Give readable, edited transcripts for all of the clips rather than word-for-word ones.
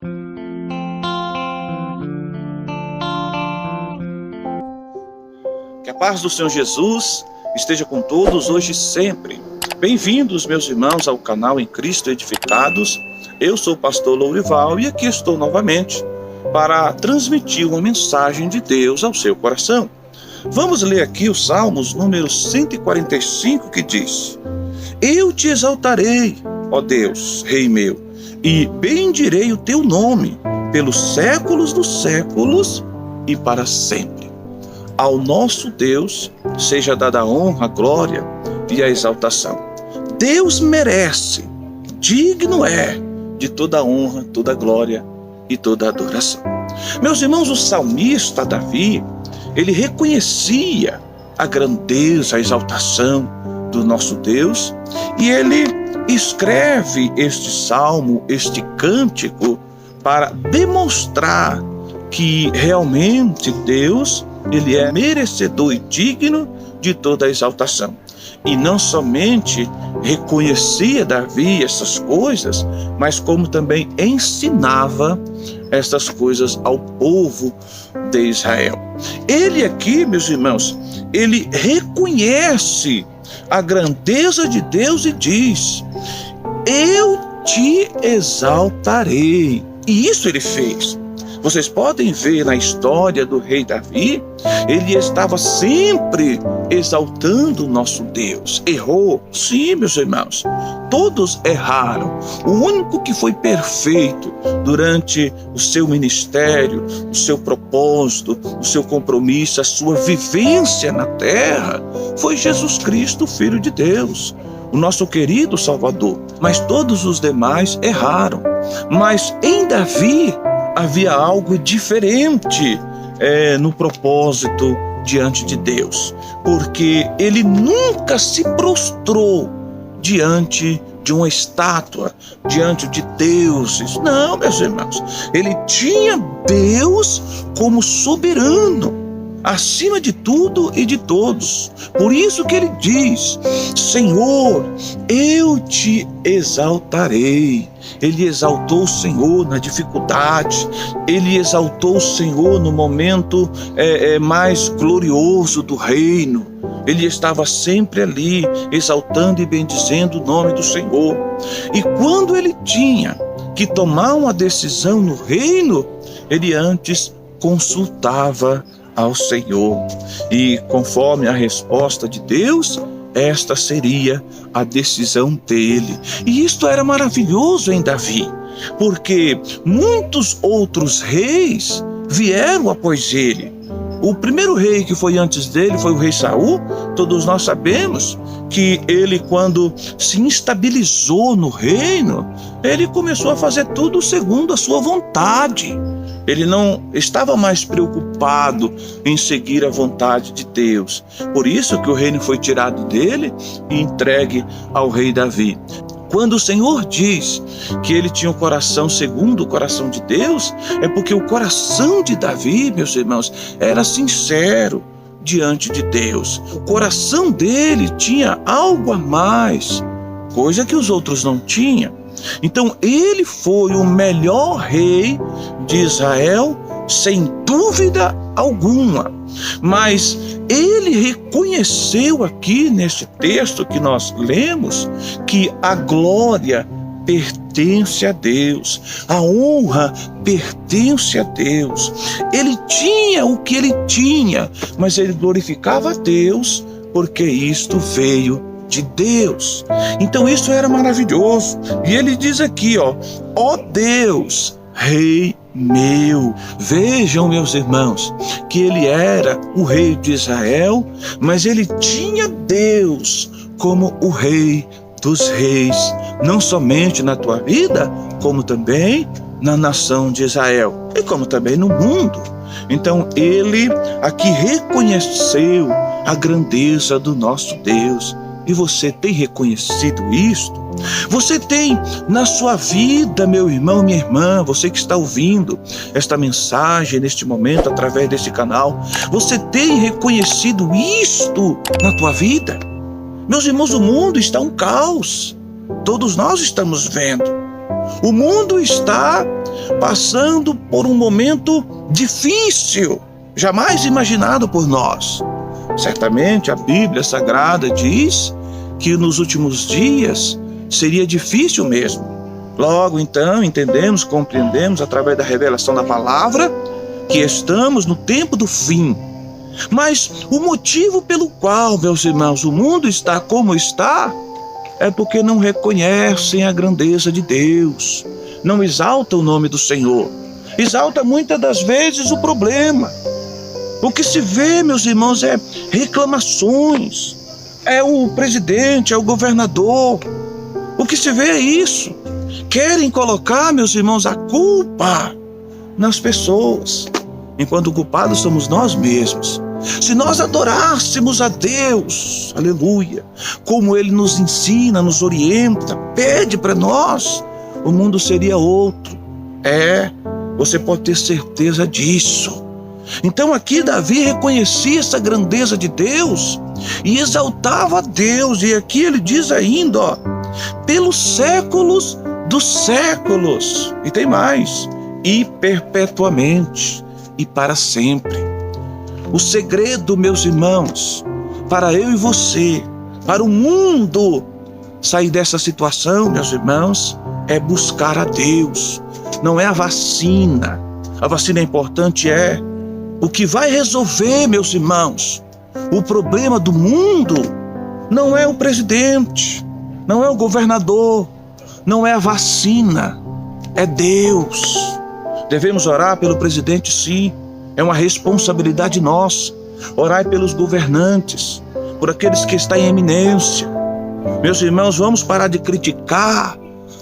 Que a paz do Senhor Jesus esteja com todos hoje e sempre. Bem-vindos, meus irmãos, ao canal Em Cristo Edificados. Eu sou o pastor Lourival e aqui estou novamente para transmitir uma mensagem de Deus ao seu coração. Vamos ler aqui o Salmos número 145, que diz: Eu te exaltarei, ó Deus, Rei meu, e bendirei o teu nome pelos séculos dos séculos e para sempre. Ao nosso Deus seja dada a honra, a glória e a exaltação. Deus merece, digno é de toda a honra, toda a glória e toda a adoração. Meus irmãos, o salmista Davi, ele reconhecia a grandeza, a exaltação do nosso Deus, e ele escreve este salmo, este cântico, para demonstrar que realmente Deus, ele é merecedor e digno de toda a exaltação. E não somente reconhecia Davi essas coisas, mas como também ensinava essas coisas ao povo de Israel. Ele aqui, meus irmãos, ele reconhece a grandeza de Deus e diz: eu te exaltarei. E isso ele fez. Vocês podem ver na história do rei Davi, ele estava sempre exaltando o nosso Deus. Errou? Sim, meus irmãos, todos erraram. O único que foi perfeito durante o seu ministério, o seu propósito, o seu compromisso, a sua vivência na terra, foi Jesus Cristo, Filho de Deus, o nosso querido Salvador. Mas todos os demais erraram. Mas em Davi havia algo diferente no propósito diante de Deus, porque ele nunca se prostrou diante de uma estátua, diante de deuses. Não, meus irmãos, ele tinha Deus como soberano, acima de tudo e de todos. Por isso que ele diz: Senhor, eu te exaltarei. Ele exaltou o Senhor na dificuldade, ele exaltou o Senhor no momento mais glorioso do reino. Ele estava sempre ali, exaltando e bendizendo o nome do Senhor. E quando ele tinha que tomar uma decisão no reino, ele antes consultava ao Senhor. E conforme a resposta de Deus, esta seria a decisão dele. E isto era maravilhoso em Davi, porque muitos outros reis vieram após ele. O primeiro rei que foi antes dele foi o rei Saul. Todos nós sabemos que ele, quando se instabilizou no reino, ele começou a fazer tudo segundo a sua vontade. Ele não estava mais preocupado em seguir a vontade de Deus. Por isso que o reino foi tirado dele e entregue ao rei Davi. Quando o Senhor diz que ele tinha um coração segundo o coração de Deus, é porque o coração de Davi, meus irmãos, era sincero diante de Deus. O coração dele tinha algo a mais, coisa que os outros não tinham. Então ele foi o melhor rei de Israel, sem dúvida alguma. Mas ele reconheceu aqui neste texto que nós lemos que a glória pertence a Deus, a honra pertence a Deus. Ele tinha o que ele tinha, mas ele glorificava a Deus porque isto veio de Deus. Então isso era maravilhoso. E ele diz aqui, ó Deus, Rei meu. Vejam, meus irmãos, que ele era o rei de Israel, mas ele tinha Deus como o rei dos reis, não somente na tua vida, como também na nação de Israel e como também no mundo. Então ele aqui reconheceu a grandeza do nosso Deus. E você tem reconhecido isto? Você tem na sua vida, meu irmão, minha irmã, você que está ouvindo esta mensagem neste momento através deste canal, você tem reconhecido isto na tua vida? Meus irmãos, o mundo está um caos. Todos nós estamos vendo. O mundo está passando por um momento difícil, jamais imaginado por nós. Certamente a Bíblia Sagrada diz que nos últimos dias seria difícil mesmo. Logo então entendemos, compreendemos através da revelação da palavra que estamos no tempo do fim. Mas o motivo pelo qual, meus irmãos, o mundo está como está é porque não reconhecem a grandeza de Deus, não exaltam o nome do Senhor, exalta muitas das vezes o problema. O que se vê, meus irmãos, é reclamações, é o presidente, é o governador. O que se vê é isso. Querem colocar, meus irmãos, a culpa nas pessoas, enquanto o culpado somos nós mesmos. Se nós adorássemos a Deus, aleluia, como Ele nos ensina, nos orienta, pede para nós, o mundo seria outro. Você pode ter certeza disso. Então aqui Davi reconhecia essa grandeza de Deus e exaltava a Deus. E aqui ele diz ainda, pelos séculos dos séculos. E tem mais, e perpetuamente, e para sempre. O segredo, meus irmãos, para eu e você, para o mundo sair dessa situação, meus irmãos, é buscar a Deus. Não é a vacina. A vacina é importante, O que vai resolver, meus irmãos, o problema do mundo não é o presidente, não é o governador, não é a vacina, é Deus. Devemos orar pelo presidente, sim. É uma responsabilidade nossa. Orai pelos governantes, por aqueles que estão em eminência. Meus irmãos, vamos parar de criticar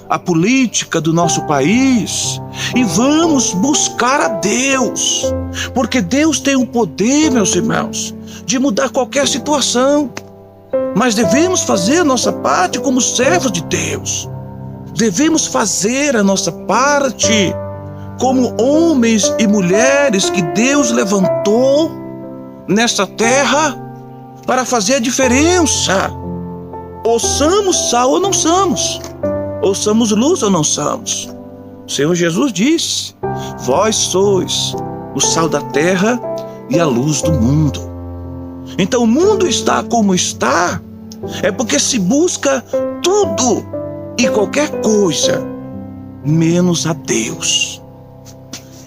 a política do nosso país e vamos buscar a Deus, porque Deus tem o poder, meus irmãos, de mudar qualquer situação. Mas devemos fazer a nossa parte como servos de Deus. Devemos fazer a nossa parte como homens e mulheres que Deus levantou nessa terra para fazer a diferença. Ou somos sal ou não somos, ou somos luz ou não somos. O Senhor Jesus disse: vós sois o sal da terra e a luz do mundo. Então o mundo está como está, é porque se busca tudo e qualquer coisa, menos a Deus.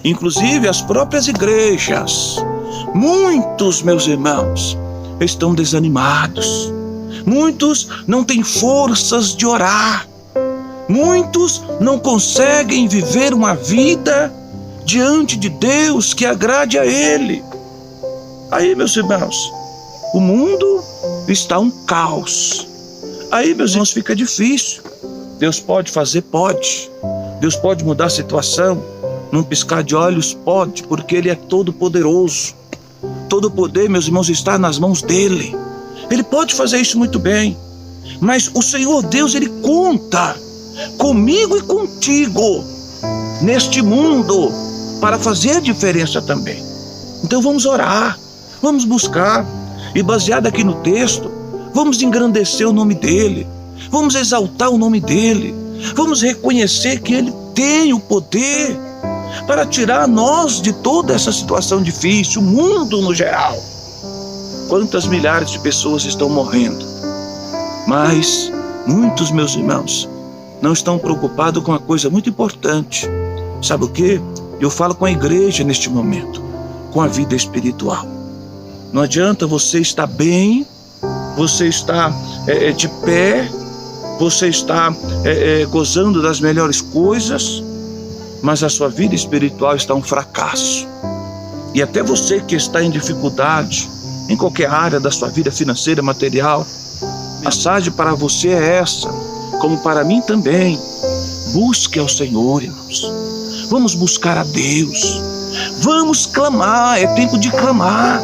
Inclusive as próprias igrejas. Muitos, meus irmãos, estão desanimados. Muitos não têm forças de orar. Muitos não conseguem viver uma vida diante de Deus que agrade a Ele. Aí, meus irmãos, o mundo está um caos. Aí, meus irmãos, fica difícil. Deus pode fazer? Pode. Deus pode mudar a situação? Num piscar de olhos, pode, porque Ele é todo poderoso. Todo o poder, meus irmãos, está nas mãos dEle. Ele pode fazer isso muito bem. Mas o Senhor Deus, Ele conta comigo e contigo neste mundo para fazer a diferença também. Então vamos orar, vamos buscar, e baseado aqui no texto, vamos engrandecer o nome dEle, vamos exaltar o nome dEle, vamos reconhecer que Ele tem o poder para tirar nós de toda essa situação difícil, o mundo no geral. Quantas milhares de pessoas estão morrendo, mas muitos, meus irmãos, não estão preocupados com uma coisa muito importante. Sabe o quê? Eu falo com a igreja neste momento, com a vida espiritual. Não adianta você estar bem, você está de pé, você está gozando das melhores coisas, mas a sua vida espiritual está um fracasso. E até você que está em dificuldade, em qualquer área da sua vida financeira, material, a mensagem para você é essa, como para mim também. Busque ao Senhor, irmãos. Vamos buscar a Deus. Vamos clamar, é tempo de clamar.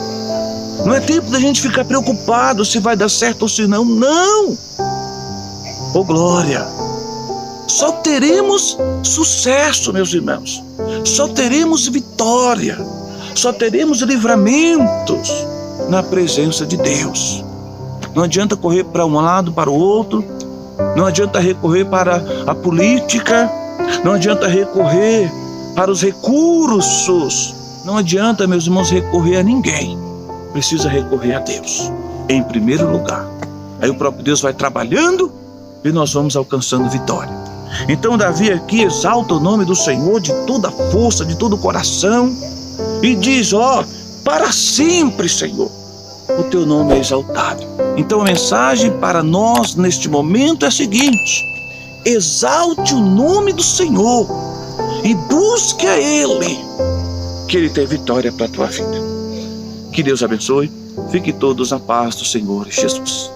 Não é tempo da gente ficar preocupado se vai dar certo ou se não. Não! Oh glória! Só teremos sucesso, meus irmãos. Só teremos vitória. Só teremos livramentos na presença de Deus. Não adianta correr para um lado, para o outro. Não adianta recorrer para a política. Não adianta recorrer para os recursos. Não adianta, meus irmãos, recorrer a ninguém. Precisa recorrer a Deus, em primeiro lugar. Aí o próprio Deus vai trabalhando e nós vamos alcançando vitória. Então Davi aqui exalta o nome do Senhor de toda a força, de todo o coração, e diz: ó, para sempre, Senhor, o teu nome é exaltado. Então a mensagem para nós neste momento é a seguinte: exalte o nome do Senhor e busque a Ele, que Ele tem vitória para a tua vida. Que Deus abençoe. Fique todos na paz do Senhor Jesus.